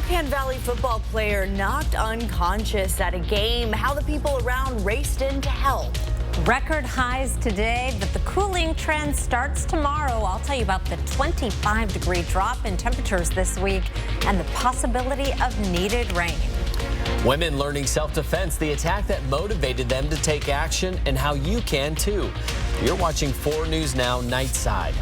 Spokane Valley football player knocked unconscious at a game. How the people around raced in to help. Record highs today, but the cooling trend starts tomorrow. I'll tell you about the 25-degree drop in temperatures this week and the possibility of needed rain. Women learning self-defense, the attack that motivated them to take action, and how you can too. You're watching 4 News Now Nightside.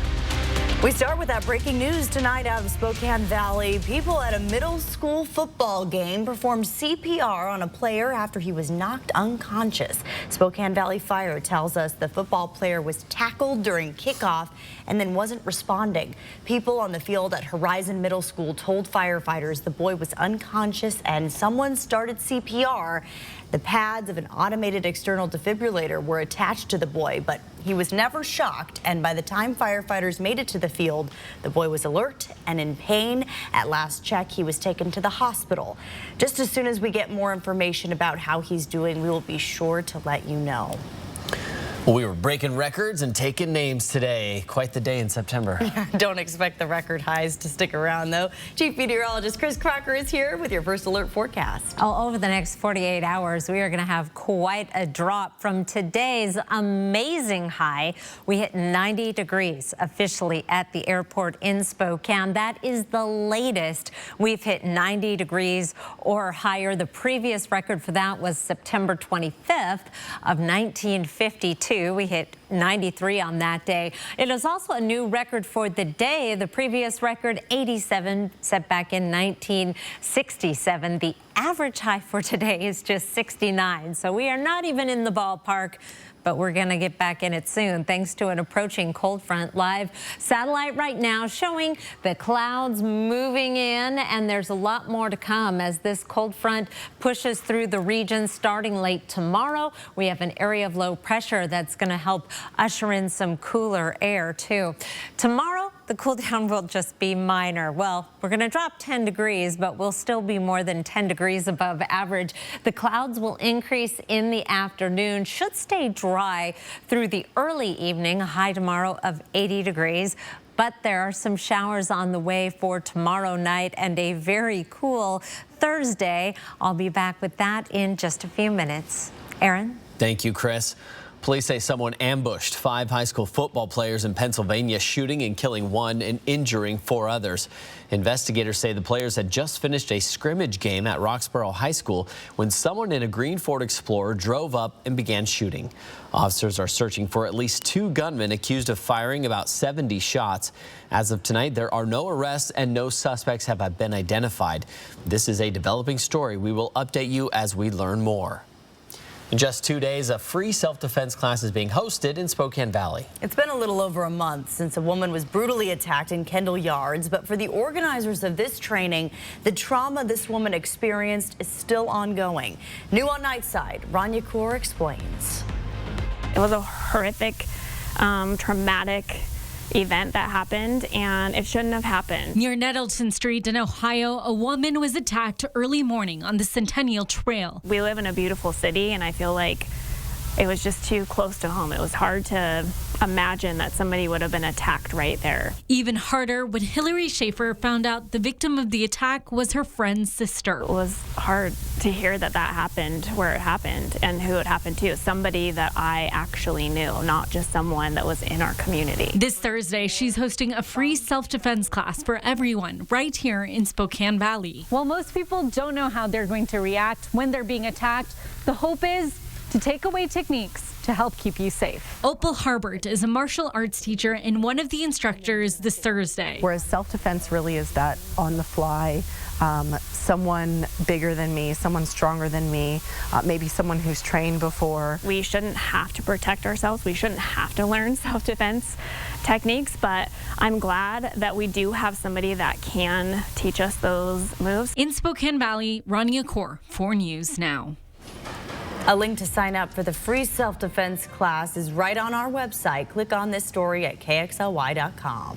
We start with that breaking news tonight out of Spokane Valley. People at a middle school football game performed CPR on a player after he was knocked unconscious. Spokane Valley Fire tells us the football player was tackled during kickoff and then wasn't responding. People on the field at Horizon Middle School told firefighters the boy was unconscious and someone started CPR. The pads of an automated external defibrillator were attached to the boy, but he was never shocked, and by the time firefighters made it to the field, the boy was alert and in pain. At last check, he was taken to the hospital. Just as soon as we get more information about how he's doing, we will be sure to let you know. Well, we were breaking records and taking names today. Quite the day in September. Don't expect the record highs to stick around, though. Chief Meteorologist Chris Crocker is here with your first alert forecast. Oh, over the next 48 hours, we are going to have quite a drop from today's amazing high. We hit 90 degrees officially at the airport in Spokane. That is the latest we've hit 90 degrees or higher. The previous record for that was September 25th of 1952. We hit 93 on that day. It is also a new record for the day. The previous record, 87, set back in 1967. The average high for today is just 69. So we are not even in the ballpark, but we're going to get back in it soon thanks to an approaching cold front. Live satellite right now showing the clouds moving in, and there's a lot more to come as this cold front pushes through the region starting late tomorrow. We have an area of low pressure that's going to help usher in some cooler air too. Tomorrow, the cool down will just be minor. Well, we're going to drop 10 degrees, but we'll still be more than 10 degrees above average. The clouds will increase in the afternoon, should stay dry through the early evening, a high tomorrow of 80 degrees. But there are some showers on the way for tomorrow night and a very cool Thursday. I'll be back with that in just a few minutes. Aaron? Thank you, Chris. Police say someone ambushed 5 high school football players in Pennsylvania, shooting and killing 1 and injuring 4 others. Investigators say the players had just finished a scrimmage game at Roxborough High School when someone in a green Ford Explorer drove up and began shooting. Officers are searching for at least 2 gunmen accused of firing about 70 shots. As of tonight, there are no arrests and no suspects have been identified. This is a developing story. We will update you as we learn more. In just 2 days, a free self-defense class is being hosted in Spokane Valley. It's been a little over a month since a woman was brutally attacked in Kendall Yards, but for the organizers of this training, the trauma this woman experienced is still ongoing. New on Nightside, Rania Kaur explains. It was a horrific, traumatic event that happened, and it shouldn't have happened. Near Nettleton Street in Ohio, a woman was attacked early morning on the Centennial Trail. We live in a beautiful city, and I feel like it was just too close to home. It was hard to imagine that somebody would have been attacked right there. Even harder when Hillary Schaefer found out the victim of the attack was her friend's sister. It was hard to hear that happened where it happened and who it happened to. Somebody that I actually knew, not just someone that was in our community. This Thursday, she's hosting a free self-defense class for everyone right here in Spokane Valley. While most people don't know how they're going to react when they're being attacked, the hope is to take away techniques to help keep you safe. Opal Harbert is a martial arts teacher and one of the instructors this Thursday. Whereas self-defense really is that on the fly, someone bigger than me, someone stronger than me, maybe someone who's trained before. We shouldn't have to protect ourselves. We shouldn't have to learn self-defense techniques, but I'm glad that we do have somebody that can teach us those moves. In Spokane Valley, Rania Kaur, 4 News Now. A link to sign up for the free self-defense class is right on our website. Click on this story at KXLY.com.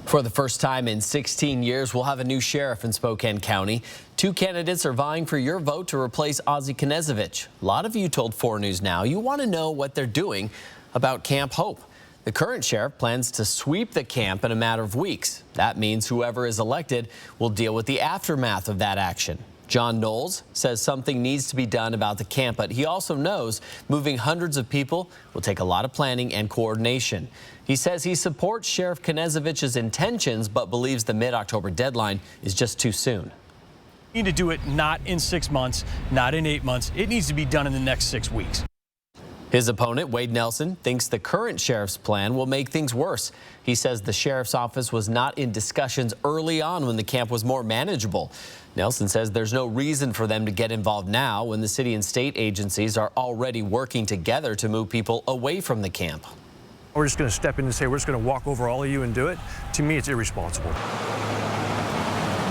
For the first time in 16 years, we'll have a new sheriff in Spokane County. 2 candidates are vying for your vote to replace Ozzie Knezevich. A lot of you told 4 News Now you want to know what they're doing about Camp Hope. The current sheriff plans to sweep the camp in a matter of weeks. That means whoever is elected will deal with the aftermath of that action. John Knowles says something needs to be done about the camp, but he also knows moving hundreds of people will take a lot of planning and coordination. He says he supports Sheriff Knezevich's intentions, but believes the mid-October deadline is just too soon. We need to do it not in 6 months, not in 8 months. It needs to be done in the next 6 weeks. His opponent, Wade Nelson, thinks the current sheriff's plan will make things worse. He says the sheriff's office was not in discussions early on when the camp was more manageable. Nelson says there's no reason for them to get involved now when the city and state agencies are already working together to move people away from the camp. We're just going to step in and say we're just going to walk over all of you and do it. To me, it's irresponsible.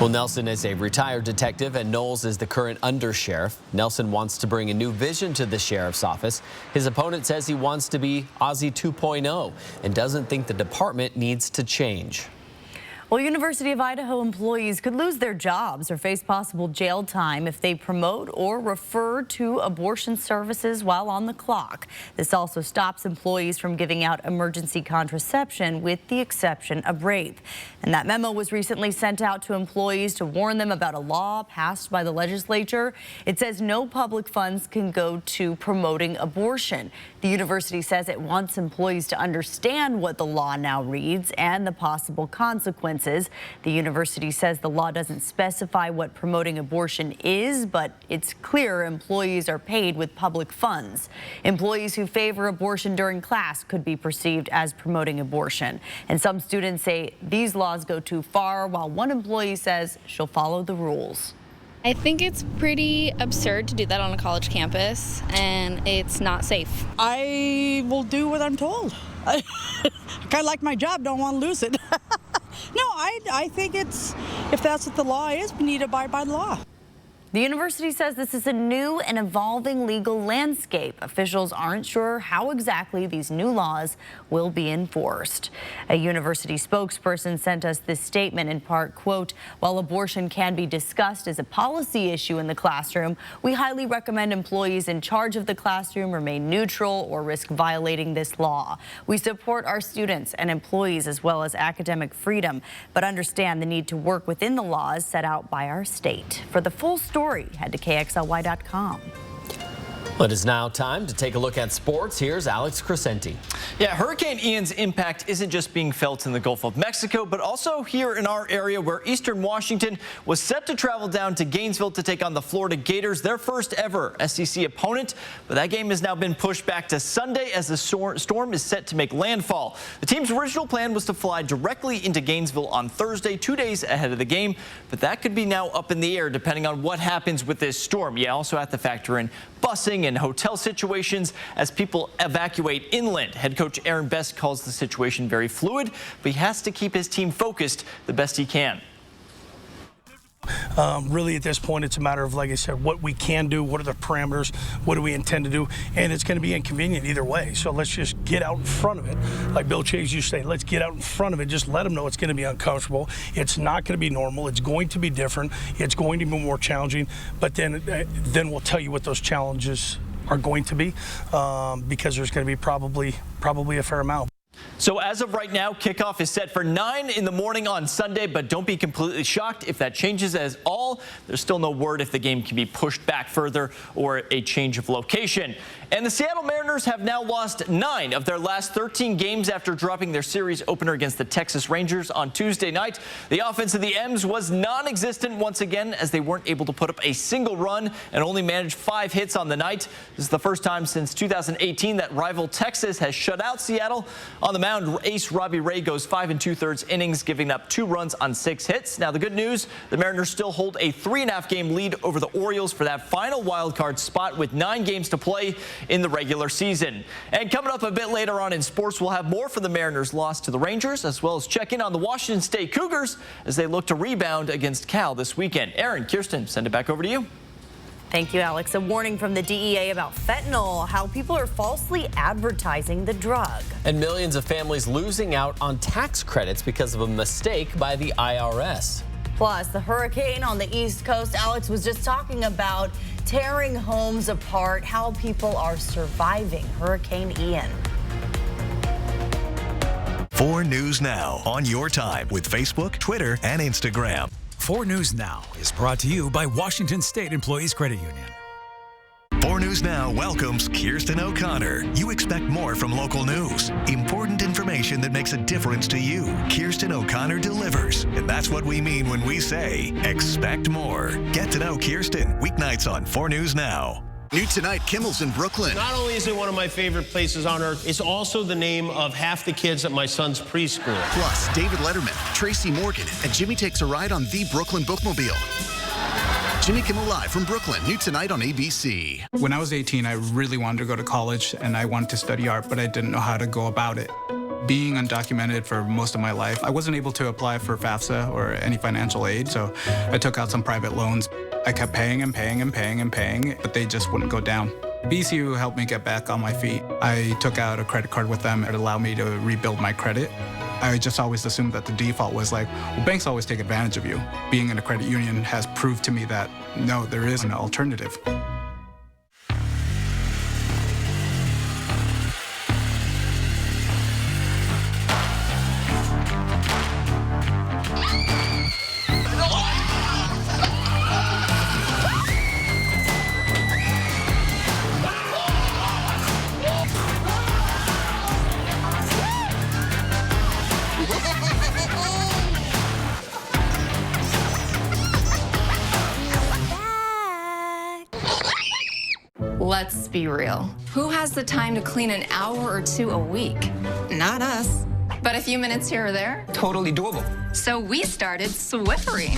Well, Nelson is a retired detective and Knowles is the current undersheriff. Nelson wants to bring a new vision to the sheriff's office. His opponent says he wants to be Aussie 2.0 and doesn't think the department needs to change. Well, University of Idaho employees could lose their jobs or face possible jail time if they promote or refer to abortion services while on the clock. This also stops employees from giving out emergency contraception, with the exception of rape. And that memo was recently sent out to employees to warn them about a law passed by the legislature. It says no public funds can go to promoting abortion. The university says it wants employees to understand what the law now reads and the possible consequences. The university says the law doesn't specify what promoting abortion is, but it's clear employees are paid with public funds. Employees who favor abortion during class could be perceived as promoting abortion. And some students say these laws go too far, while one employee says she'll follow the rules. I think it's pretty absurd to do that on a college campus, and it's not safe. I will do what I'm told. I kind of like my job, don't want to lose it. No, I think if that's what the law is, we need to abide by the law. The university says this is a new and evolving legal landscape. Officials aren't sure how exactly these new laws will be enforced. A university spokesperson sent us this statement in part, quote, "While abortion can be discussed as a policy issue in the classroom, we highly recommend employees in charge of the classroom remain neutral or risk violating this law. We support our students and employees as well as academic freedom, but understand the need to work within the laws set out by our state." For the full story, head to KXLY.com. It is now time to take a look at sports. Here's Alex Crescenti. Yeah, Hurricane Ian's impact isn't just being felt in the Gulf of Mexico, but also here in our area, where Eastern Washington was set to travel down to Gainesville to take on the Florida Gators, their first ever SEC opponent. But that game has now been pushed back to Sunday as the storm is set to make landfall. The team's original plan was to fly directly into Gainesville on Thursday, 2 days ahead of the game, but that could be now up in the air depending on what happens with this storm. You also have to factor in busing and hotel situations as people evacuate inland. Head coach Aaron Best calls the situation very fluid, but he has to keep his team focused the best he can. Really, at this point, it's a matter of, like I said, what we can do, what are the parameters, what do we intend to do, and it's going to be inconvenient either way. So let's just get out in front of it. Like Bill Chase used to say, let's get out in front of it. Just let them know it's going to be uncomfortable. It's not going to be normal. It's going to be different. It's going to be more challenging. But then we'll tell you what those challenges are going to be, because there's going to be probably a fair amount. So as of right now, kickoff is set for 9 in the morning on Sunday, but don't be completely shocked if that changes at all. There's still no word if the game can be pushed back further or a change of location. And the Seattle Mariners have now lost 9 of their last 13 games after dropping their series opener against the Texas Rangers on Tuesday night. The offense of the M's was non-existent once again, as they weren't able to put up a single run and only managed 5 hits on the night. This is the first time since 2018 that rival Texas has shut out Seattle. On the mound, ace Robbie Ray goes 5 2/3 innings, giving up 2 runs on 6 hits. Now the good news, the Mariners still hold a 3.5 game lead over the Orioles for that final wild card spot with 9 games to play in the regular season. And coming up a bit later on in sports, we'll have more for the Mariners' loss to the Rangers, as well as check in on the Washington State Cougars as they look to rebound against Cal this weekend. Aaron, Kirsten, send it back over to you. Thank you, Alex. A warning from the DEA about fentanyl, how people are falsely advertising the drug. And millions of families losing out on tax credits because of a mistake by the IRS. Plus, the hurricane on the East Coast Alex was just talking about, tearing homes apart, how people are surviving Hurricane Ian. 4 News Now on your time with Facebook, Twitter, and Instagram. 4 News Now is brought to you by Washington State Employees Credit Union. 4 News Now welcomes Kirsten O'Connor. You expect more from local news. Important information that makes a difference to you. Kirsten O'Connor delivers. And that's what we mean when we say, expect more. Get to know Kirsten, weeknights on 4 News Now. New tonight, Kimmel's in Brooklyn. Not only is it one of my favorite places on earth, it's also the name of half the kids at my son's preschool. Plus, David Letterman, Tracy Morgan, and Jimmy takes a ride on the Brooklyn Bookmobile. Jimmy Kimmel Live from Brooklyn, new tonight on ABC. When I was 18, I really wanted to go to college, and I wanted to study art, but I didn't know how to go about it. Being undocumented for most of my life, I wasn't able to apply for FAFSA or any financial aid, so I took out some private loans. I kept paying and paying and paying and paying, but they just wouldn't go down. BCU helped me get back on my feet. I took out a credit card with them. It allowed me to rebuild my credit. I just always assumed that the default was like, well, banks always take advantage of you. Being in a credit union has proved to me that, no, there is an alternative. Let's be real. Who has the time to clean an hour or 2 a week? Not us. But a few minutes here or there? Totally doable. So we started Swiffering.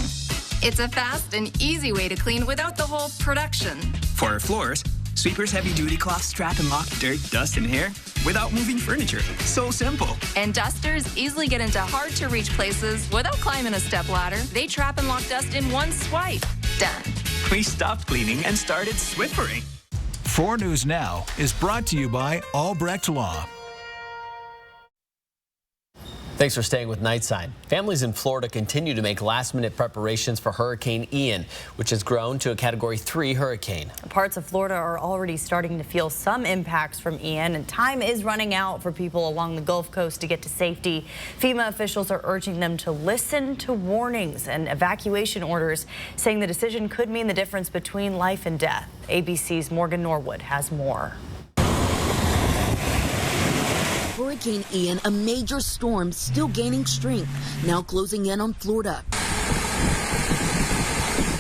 It's a fast and easy way to clean without the whole production. For our floors, sweepers heavy-duty cloths strap and lock dirt, dust, and hair without moving furniture. So simple. And dusters easily get into hard-to-reach places without climbing a stepladder. They trap and lock dust in one swipe. Done. We stopped cleaning and started Swiffering. 4 News Now is brought to you by Albrecht Law. Thanks for staying with Nightside. Families in Florida continue to make last-minute preparations for Hurricane Ian, which has grown to a Category 3 hurricane. Parts of Florida are already starting to feel some impacts from Ian, and time is running out for people along the Gulf Coast to get to safety. FEMA officials are urging them to listen to warnings and evacuation orders, saying the decision could mean the difference between life and death. ABC's Morgan Norwood has more. Hurricane Ian, a major storm still gaining strength, now closing in on Florida.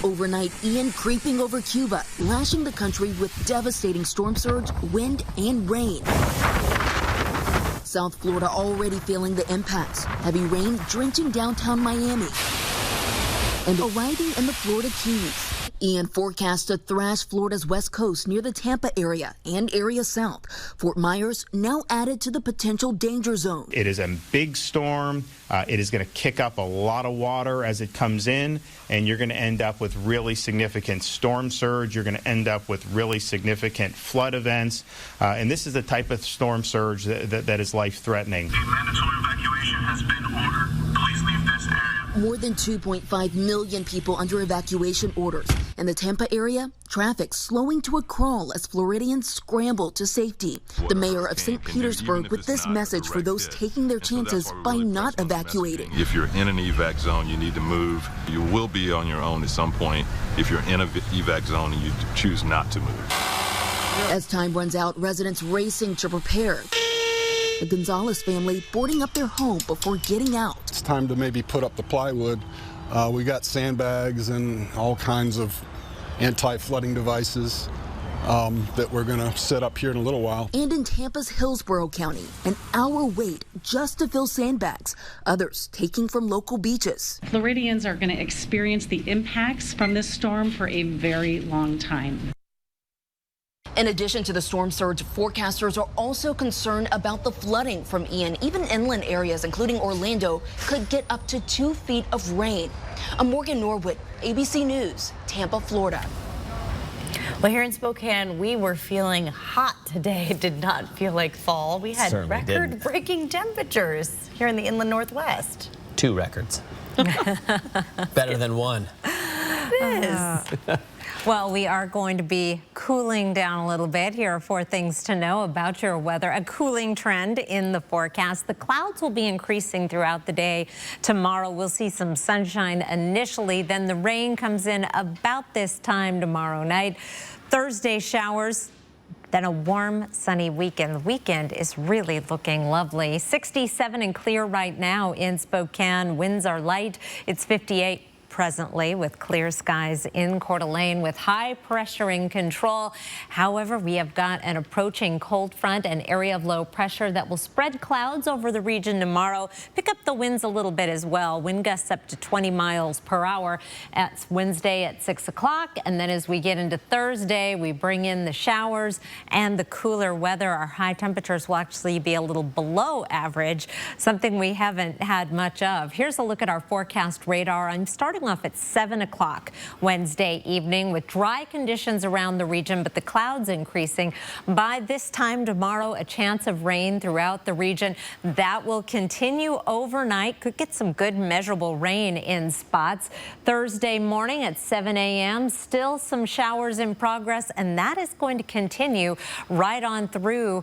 Overnight, Ian creeping over Cuba, lashing the country with devastating storm surge, wind, and rain. South Florida already feeling the impacts. Heavy rain drenching downtown Miami. And arriving in the Florida Keys. Ian forecast to thrash Florida's west coast near the Tampa area and area south. Fort Myers now added to the potential danger zone. It is a big storm. It is going to kick up a lot of water as it comes in, and you're going to end up with really significant storm surge. You're going to end up with really significant flood events. And this is the type of storm surge that is life-threatening. A mandatory evacuation has been ordered. Please leave this area. More than 2.5 million people under evacuation orders. In the Tampa area, traffic slowing to a crawl as Floridians scramble to safety. The mayor of St. Petersburg with this message for those taking their chances by not evacuating. If you're in an evac zone, you need to move. You will be on your own at some point if you're in an evac zone and you choose not to move. As time runs out, residents racing to prepare. The Gonzalez family boarding up their home before getting out. It's time to maybe put up the plywood. We got sandbags and all kinds of anti-flooding devices that we're going to set up here in a little while. And in Tampa's Hillsborough County, an hour wait just to fill sandbags, others taking from local beaches. Floridians are going to experience the impacts from this storm for a very long time. In addition to the storm surge, forecasters are also concerned about the flooding from Ian. Even inland areas, including Orlando, could get up to 2 feet of rain. I'm Morgan Norwood, ABC News, Tampa, Florida. Well, here in Spokane, we were feeling hot today. It did not feel like fall. We had record-breaking temperatures here in the inland Northwest. 2 records. Better than 1. is. Well, we are going to be cooling down a little bit. Here are 4 things to know about your weather. A cooling trend in the forecast. The clouds will be increasing throughout the day. Tomorrow we'll see some sunshine initially, then the rain comes in about this time tomorrow night. Thursday showers. Then a warm, sunny weekend. The weekend is really looking lovely. 67 and clear right now in Spokane. Winds are light. It's 58 presently with clear skies in Coeur d'Alene with high pressure in control. However, we have got an approaching cold front, an area of low pressure that will spread clouds over the region tomorrow. Pick up the winds a little bit as well. Wind gusts up to 20 miles per hour at Wednesday at 6 o'clock. And then as we get into Thursday, we bring in the showers and the cooler weather. Our high temperatures will actually be a little below average, something we haven't had much of. Here's a look at our forecast radar. I'm starting off at 7 o'clock Wednesday evening with dry conditions around the region, but the clouds increasing. By this time tomorrow, a chance of rain throughout the region. That will continue overnight. Could get some good measurable rain in spots. Thursday morning at 7 a.m. still some showers in progress, and that is going to continue right on through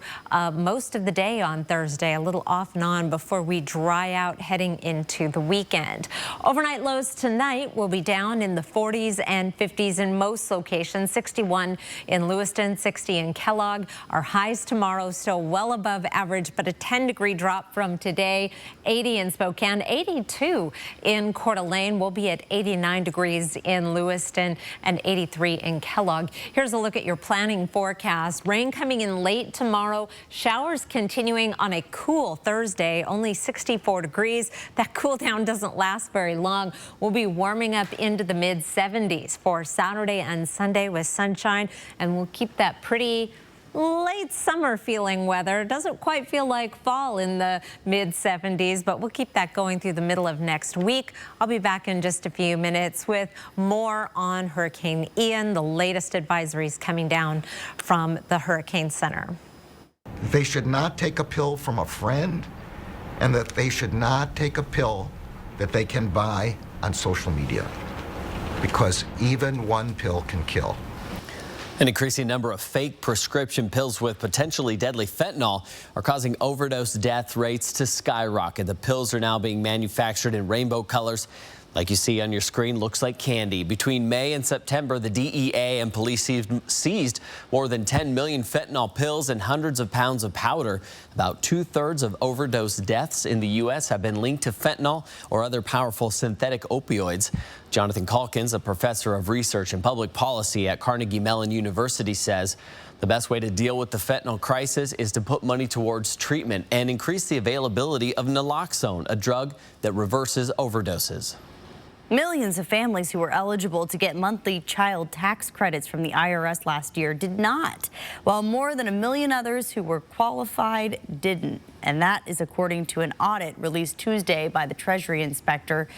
most of the day on Thursday, a little off and on before we dry out heading into the weekend. Overnight lows tonight will be down in the 40s and 50s in most locations. 61 in Lewiston, 60 in Kellogg. Our highs tomorrow still well above average, but a 10-degree drop from today. 80 in Spokane, 82 in Coeur d'Alene. We'll be at 89 degrees in Lewiston and 83 in Kellogg. Here's a look at your planning forecast. Rain coming in late tomorrow. Showers continuing on a cool Thursday, only 64 degrees. That cool down doesn't last very long. We'll be warming up into the mid-70s for Saturday and Sunday with sunshine, and we'll keep that pretty late summer feeling weather. It doesn't quite feel like fall in the mid-70s, but we'll keep that going through the middle of next week. I'll be back in just a few minutes with more on Hurricane Ian, the latest advisories coming down from the Hurricane Center. They should not take a pill from a friend, and that they should not take a pill that they can buy on social media, because even one pill can kill. An increasing number of fake prescription pills with potentially deadly fentanyl are causing overdose death rates to skyrocket. The pills are now being manufactured in rainbow colors. Like you see on your screen, looks like candy. Between May and September, the DEA and police seized more than 10 million fentanyl pills and hundreds of pounds of powder. About 2/3 of overdose deaths in the U.S. have been linked to fentanyl or other powerful synthetic opioids. Jonathan Calkins, a professor of research and public policy at Carnegie Mellon University, says the best way to deal with the fentanyl crisis is to put money towards treatment and increase the availability of naloxone, a drug that reverses overdoses. Millions of families who were eligible to get monthly child tax credits from the IRS last year did not, while more than 1 million others who were qualified didn't. And that is according to an audit released Tuesday by the Treasury Inspector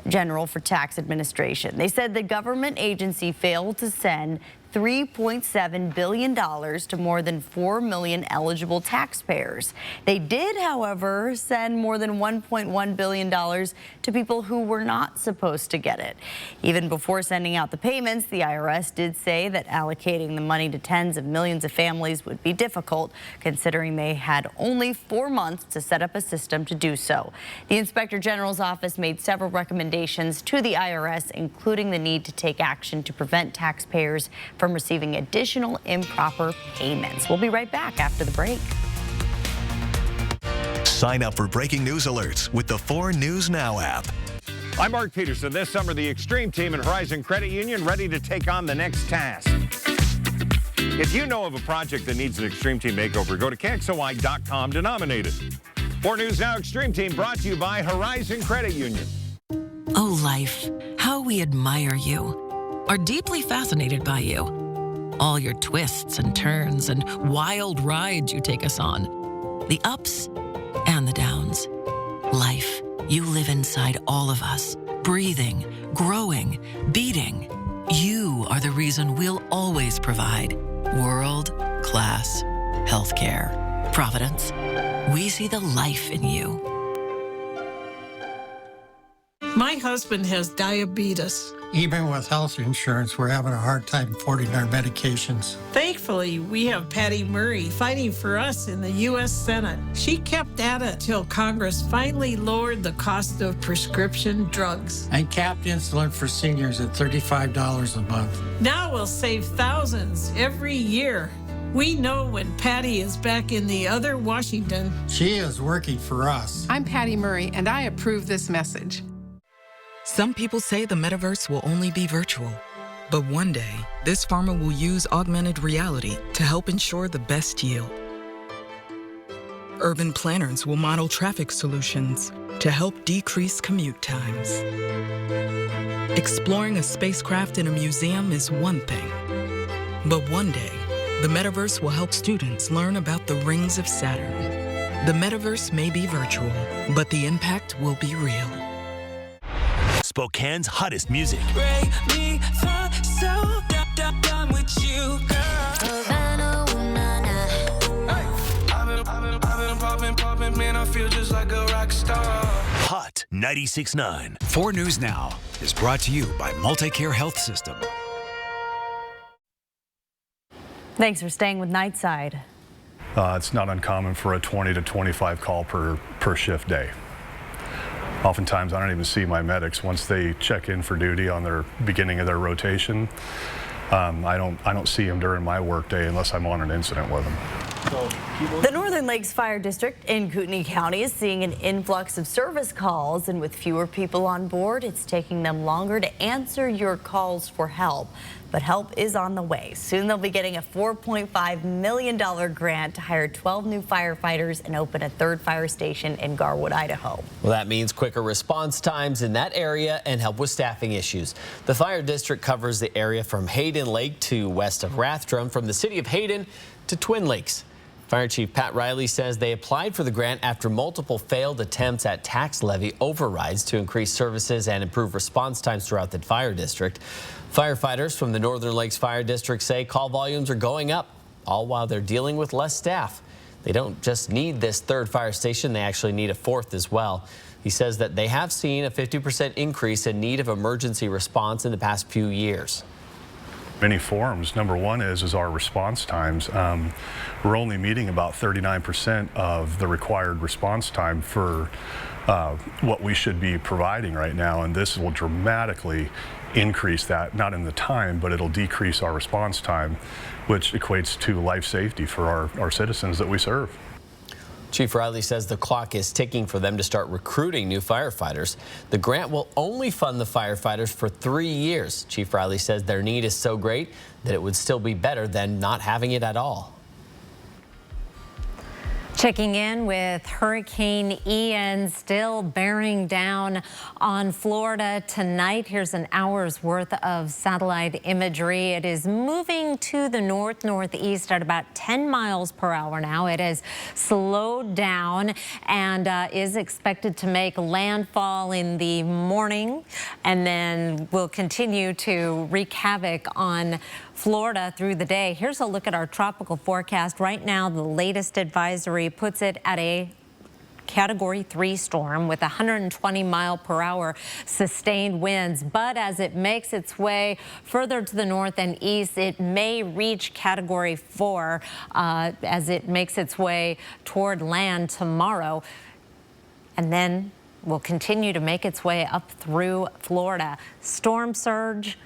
General for Tax Administration. They said the government agency failed to send $3.7 billion to more than 4 million eligible taxpayers. They did, however, send more than $1.1 billion to people who were not supposed to get it. Even before sending out the payments, the IRS did say that allocating the money to tens of millions of families would be difficult, considering they had only 4 months to set up a system to do so. The Inspector General's office made several recommendations to the IRS, including the need to take action to prevent taxpayers from receiving additional improper payments. We'll be right back after the break. Sign up for breaking news alerts with the 4 News Now app. I'm Mark Peterson. This summer, the Extreme Team and Horizon Credit Union ready to take on the next task. If you know of a project that needs an Extreme Team makeover, go to KXOY.com to nominate it. 4 News Now Extreme Team brought to you by Horizon Credit Union. Oh, life, how we admire you, are deeply fascinated by you. All your twists and turns and wild rides you take us on. The ups and the downs. Life, you live inside all of us, breathing, growing, beating. You are the reason we'll always provide world-class healthcare. Providence, we see the life in you. My husband has diabetes. Even with health insurance, we're having a hard time affording our medications. Thankfully, we have Patty Murray fighting for us in the U.S. Senate. She kept at it till Congress finally lowered the cost of prescription drugs. And capped insulin for seniors at $35 a month. Now we'll save thousands every year. We know when Patty is back in the other Washington. She is working for us. I'm Patty Murray, and I approve this message. Some people say the metaverse will only be virtual. But one day, this farmer will use augmented reality to help ensure the best yield. Urban planners will model traffic solutions to help decrease commute times. Exploring a spacecraft in a museum is one thing. But one day, the metaverse will help students learn about the rings of Saturn. The metaverse may be virtual, but the impact will be real. Spokane's hottest music. Break me so done with you, girl. I've been popping, man, I feel just like a rock star. Hot 96.9. 4 News Now is brought to you by Multicare Health System. Thanks for staying with Nightside. It's not uncommon for a 20 to 25 call per shift day. Oftentimes, I don't even see my medics once they check in for duty on their beginning of their rotation. I don't see them during my workday unless I'm on an incident with them. The Northern Lakes Fire District in Kootenai County is seeing an influx of service calls, and with fewer people on board, it's taking them longer to answer your calls for help. But help is on the way. Soon they'll be getting a $4.5 million grant to hire 12 new firefighters and open a 3rd fire station in Garwood, Idaho. Well, that means quicker response times in that area and help with staffing issues. The fire district covers the area from Hayden Lake to west of Rathdrum, from the city of Hayden to Twin Lakes. Fire Chief Pat Riley says they applied for the grant after multiple failed attempts at tax levy overrides to increase services and improve response times throughout the fire district. Firefighters from the Northern Lakes Fire District say call volumes are going up, all while they're dealing with less staff. They don't just need this 3rd fire station, they actually need a 4th as well. He says that they have seen a 50% increase in need of emergency response in the past few years. Many forms. Number one is our response times. We're only meeting about 39% of the required response time for what we should be providing right now, and this will dramatically increase that, not in the time, but it'll decrease our response time, which equates to life safety for our citizens that we serve. Chief Riley says the clock is ticking for them to start recruiting new firefighters. The grant will only fund the firefighters for 3 years. Chief Riley says their need is so great that it would still be better than not having it at all. Checking in with Hurricane Ian still bearing down on Florida tonight. Here's an hour's worth of satellite imagery. It is moving to the northeast at about 10 miles per hour now. It has slowed down and is expected to make landfall in the morning, and then will continue to wreak havoc on Florida through the day. Here's a look at our tropical forecast. Right now, the latest advisory puts it at a Category 3 storm with 120 mile per hour sustained winds. But as it makes its way further to the north and east, it may reach Category 4 as it makes its way toward land tomorrow. And then will continue to make its way up through Florida. Storm surge,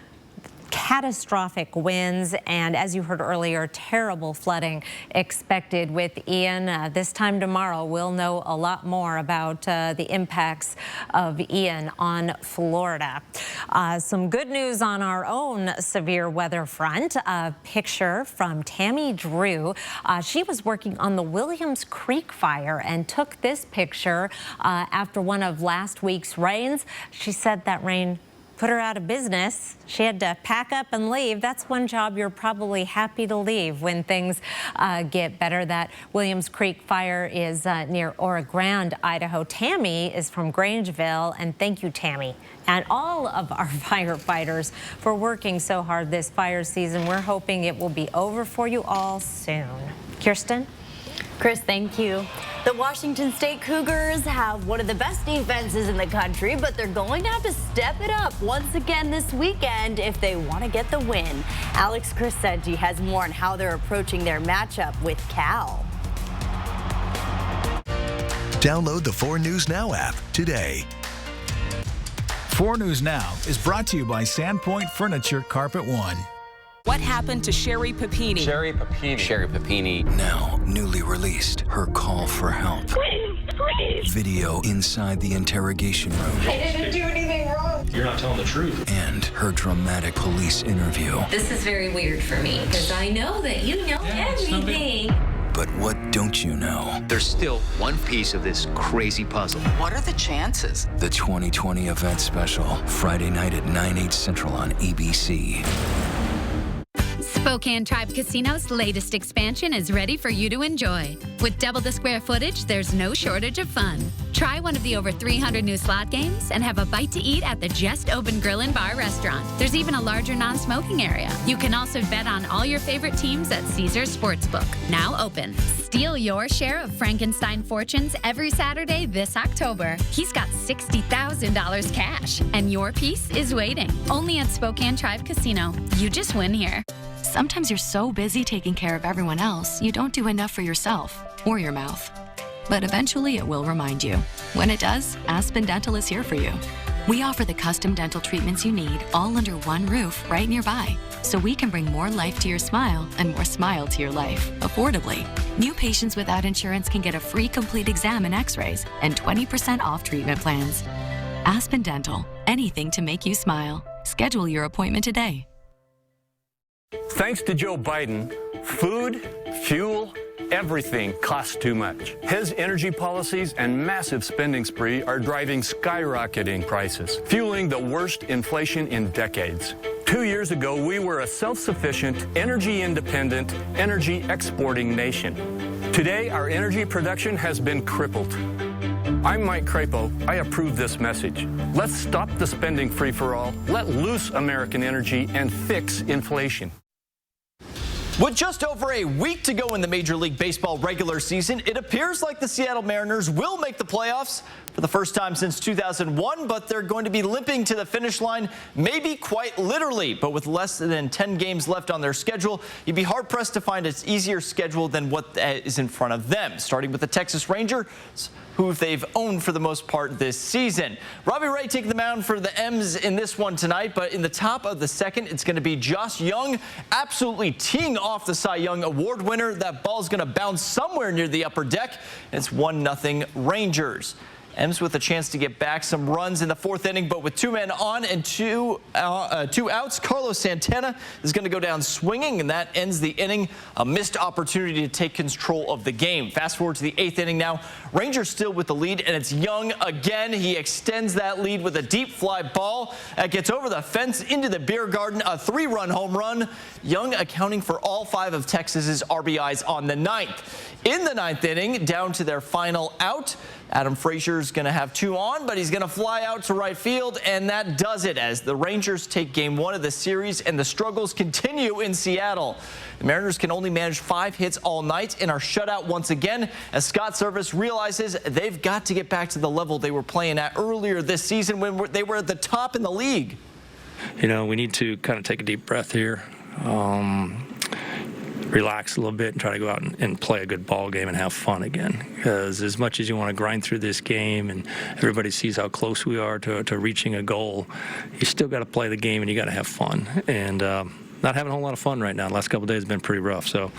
catastrophic winds, and as you heard earlier, terrible flooding expected with Ian. This time tomorrow, we'll know a lot more about the impacts of Ian on Florida. Some good news on our own severe weather front. A picture from Tammy Drew. She was working on the Williams Creek fire and took this picture after one of last week's rains. She said that rain put her out of business. She had to pack up and leave. That's one job you're probably happy to leave when things get better. That Williams Creek fire is near Ora Grande, Idaho. Tammy is from Grangeville, and thank you, Tammy, and all of our firefighters for working so hard this fire season. We're hoping it will be over for you all soon. Kirsten? Chris, thank you. The Washington State Cougars have one of the best defenses in the country, but they're going to have to step it up once again this weekend if they want to get the win. Alex Crescenti has more on how they're approaching their matchup with Cal. Download the 4 News Now app today. 4 News Now is brought to you by Sandpoint Furniture Carpet One. What happened to Sherry Papini? Sherry Papini. Now, newly released, her call for help. Please. Video inside the interrogation room. I didn't do anything wrong. You're not telling the truth. And her dramatic police interview. This is very weird for me because I know that you know everything. But what don't you know? There's still one piece of this crazy puzzle. What are the chances? The 2020 event special, Friday night at 9/8 Central on ABC. Spokane Tribe Casino's latest expansion is ready for you to enjoy. With double the square footage, there's no shortage of fun. Try one of the over 300 new slot games and have a bite to eat at the just opened Grill and Bar restaurant. There's even a larger non-smoking area. You can also bet on all your favorite teams at Caesars Sportsbook, now open. Steal your share of Frankenstein fortunes every Saturday this October. He's got $60,000 cash, and your piece is waiting. Only at Spokane Tribe Casino. You just win here. Sometimes you're so busy taking care of everyone else, you don't do enough for yourself or your mouth. But eventually it will remind you. When it does, Aspen Dental is here for you. We offer the custom dental treatments you need all under one roof right nearby, so we can bring more life to your smile and more smile to your life, affordably. New patients without insurance can get a free complete exam and x-rays and 20% off treatment plans. Aspen Dental, anything to make you smile. Schedule your appointment today. Thanks to Joe Biden, food, fuel, everything costs too much. His energy policies and massive spending spree are driving skyrocketing prices, fueling the worst inflation in decades. 2 years ago, we were a self-sufficient, energy-independent, energy-exporting nation. Today, our energy production has been crippled. I'm Mike Crapo. I approve this message. Let's stop the spending free-for-all, let loose American energy, and fix inflation. With just over a week to go in the Major League Baseball regular season, it appears like the Seattle Mariners will make the playoffs for the first time since 2001, but they're going to be limping to the finish line, maybe quite literally. But with less than 10 games left on their schedule, you'd be hard-pressed to find an easier schedule than what is in front of them, starting with the Texas Rangers, who they've owned for the most part this season. Robbie Ray taking the mound for the M's in this one tonight, but in the top of the second, it's going to be Josh Young absolutely teeing off the Cy Young Award winner. That ball's going to bounce somewhere near the upper deck. It's 1-0 Rangers. M's with a chance to get back some runs in the fourth inning, but with 2 men on and two outs, Carlos Santana is going to go down swinging, and that ends the inning. A missed opportunity to take control of the game. Fast forward to the 8th inning now. Rangers still with the lead, and it's Young again. He extends that lead with a deep fly ball that gets over the fence into the beer garden. A 3-run home run. Young accounting for all 5 of Texas's RBIs on the 9th. In the 9th inning, down to their final out, Adam Frazier's going to have 2 on, but he's going to fly out to right field, and that does it as the Rangers take game 1 of the series, and the struggles continue in Seattle. The Mariners can only manage 5 hits all night and are shut out once again as Scott Service realizes they've got to get back to the level they were playing at earlier this season when they were at the top in the league. You know, we need to kind of take a deep breath here. Relax a little bit and try to go out and play a good ball game and have fun again. Because as much as you want to grind through this game and everybody sees how close we are to reaching a goal, you still got to play the game and you got to have fun. And not having a whole lot of fun right now. The last couple of days have been pretty rough. So.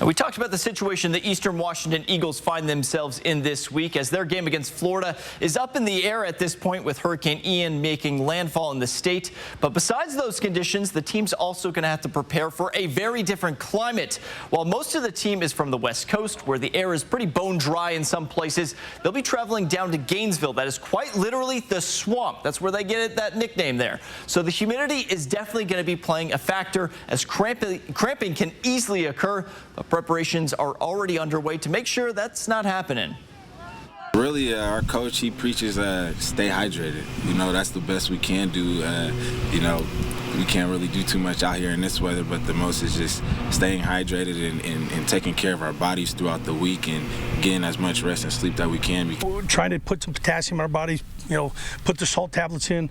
And we talked about the situation the Eastern Washington Eagles find themselves in this week as their game against Florida is up in the air at this point with Hurricane Ian making landfall in the state. But besides those conditions, the team's also going to have to prepare for a very different climate. While most of the team is from the West Coast, where the air is pretty bone dry in some places, they'll be traveling down to Gainesville. That is quite literally the swamp. That's where they get that nickname there. So the humidity is definitely going to be playing a factor as cramping can easily occur. But preparations are already underway to make sure that's not happening. Really, our coach, he preaches stay hydrated. You know, that's the best we can do. You know, we can't really do too much out here in this weather, but the most is just staying hydrated and taking care of our bodies throughout the week and getting as much rest and sleep that we can. We're trying to put some potassium in our bodies, put the salt tablets in.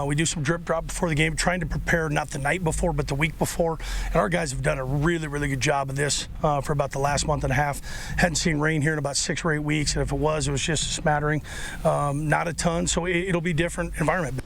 We do some drip drop before the game, trying to prepare not the night before, but the week before. And our guys have done a really, really good job of this for about the last month and a half. Hadn't seen rain here in about 6 or 8 weeks, and if it was just a smattering, not a ton, so it'll be a different environment.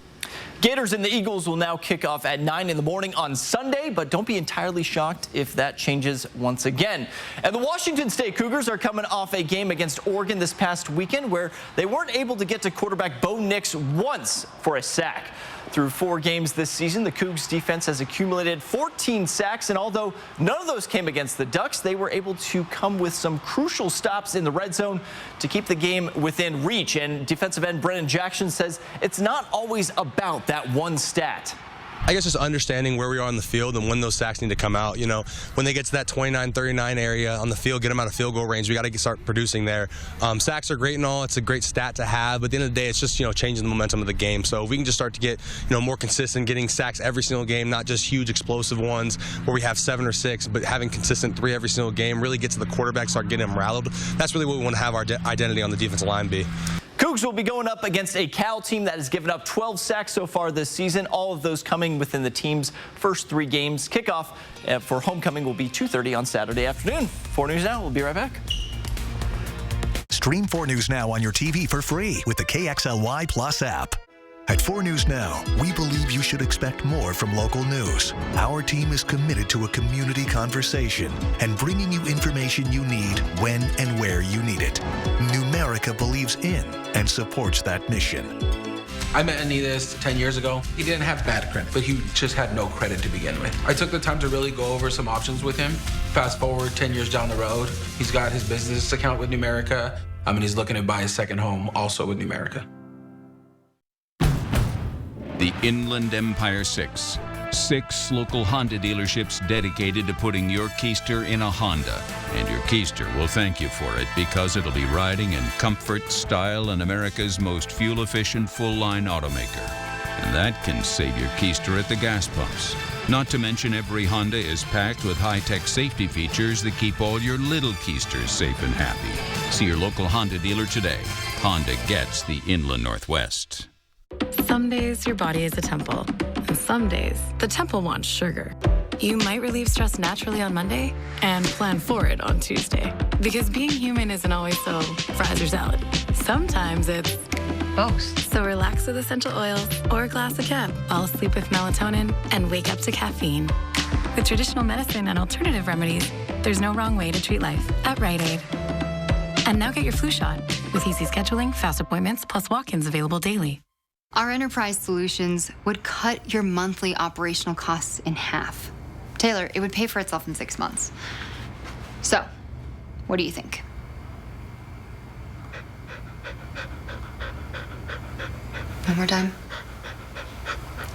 Gators and the Eagles will now kick off at 9 in the morning on Sunday, but don't be entirely shocked if that changes once again. And the Washington State Cougars are coming off a game against Oregon this past weekend where they weren't able to get to quarterback Bo Nix once for a sack. Through 4 games this season, the Cougs defense has accumulated 14 sacks, and although none of those came against the Ducks, they were able to come with some crucial stops in the red zone to keep the game within reach. And defensive end Brennan Jackson says it's not always about that one stat. I guess just understanding where we are on the field and when those sacks need to come out. When they get to that 29-39 area on the field, get them out of field goal range. We got to start producing there. Sacks are great and all. It's a great stat to have. But at the end of the day, it's just, changing the momentum of the game. So if we can just start to get, more consistent, getting sacks every single game, not just huge explosive ones where we have 7 or 6, but having consistent 3 every single game, really get to the quarterback, start getting him rattled. That's really what we want to have our identity on the defensive line be. Cougs will be going up against a Cal team that has given up 12 sacks so far this season, all of those coming within the team's first 3 games. Kickoff for homecoming will be 2:30 on Saturday afternoon. 4 News Now, we'll be right back. Stream 4 News Now on your TV for free with the KXLY Plus app. At 4 News Now, we believe you should expect more from local news. Our team is committed to a community conversation and bringing you information you need when and where you need it. Numerica believes in and supports that mission. I met Anitas 10 years ago. He didn't have bad credit, but he just had no credit to begin with. I took the time to really go over some options with him. Fast forward 10 years down the road, he's got his business account with Numerica. He's looking to buy his second home also with Numerica. The Inland Empire 6. 6 local Honda dealerships dedicated to putting your Keister in a Honda. And your Keister will thank you for it because it'll be riding in comfort, style, and America's most fuel-efficient full-line automaker. And that can save your Keister at the gas pumps. Not to mention every Honda is packed with high-tech safety features that keep all your little Keisters safe and happy. See your local Honda dealer today. Honda gets the Inland Northwest. Some days your body is a temple, and some days the temple wants sugar. You might relieve stress naturally on Monday and plan for it on Tuesday. Because being human isn't always so fries or salad. Sometimes it's both. So relax with essential oils or a glass of Cab. Fall asleep with melatonin and wake up to caffeine. With traditional medicine and alternative remedies, there's no wrong way to treat life at Rite Aid. And now get your flu shot with easy scheduling, fast appointments, plus walk-ins available daily. Our enterprise solutions would cut your monthly operational costs in half. Taylor, it would pay for itself in 6 months. So, what do you think? One more time.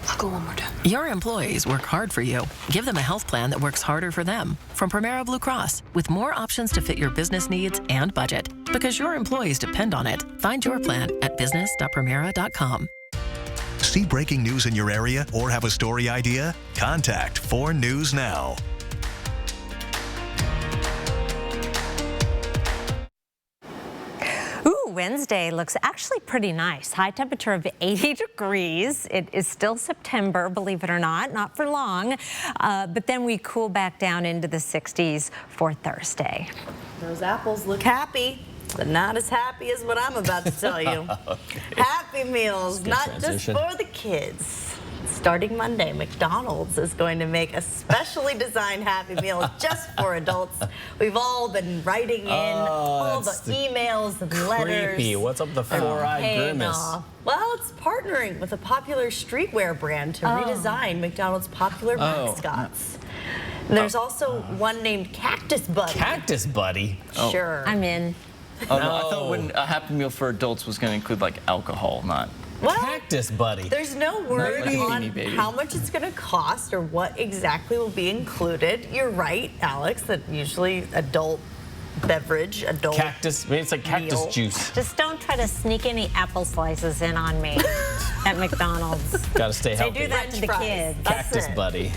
I'll go one more time. Your employees work hard for you. Give them a health plan that works harder for them. From Primera Blue Cross, with more options to fit your business needs and budget. Because your employees depend on it. Find your plan at business.primera.com. See breaking news in your area or have a story idea? Contact 4 News Now. Wednesday looks actually pretty nice. High temperature of 80 degrees. It is still September, believe it or not for long. But then we cool back down into the 60s for Thursday. Those apples look happy, but not as happy as what I'm about to tell you. Okay. Happy Meals, not transition. Just for the kids. Starting Monday, McDonald's is going to make a specially designed Happy Meal just for adults. We've all been writing in all the emails and letters. Creepy. What's up with the 4-eyed grimace? Well, it's partnering with a popular streetwear brand to redesign McDonald's popular mascots. There's also one named Cactus Buddy. Cactus Buddy? Sure. I'm in. Oh, no. I thought when a Happy Meal for adults was going to include like alcohol, not... Well, Cactus Buddy. There's no word on how much it's going to cost or what exactly will be included. You're right, Alex, that usually adult beverage, adult cactus, I mean, it's like cactus juice. Just don't try to sneak any apple slices in on me. at McDonald's. Got to stay healthy. They do that to the kids. Cactus buddy.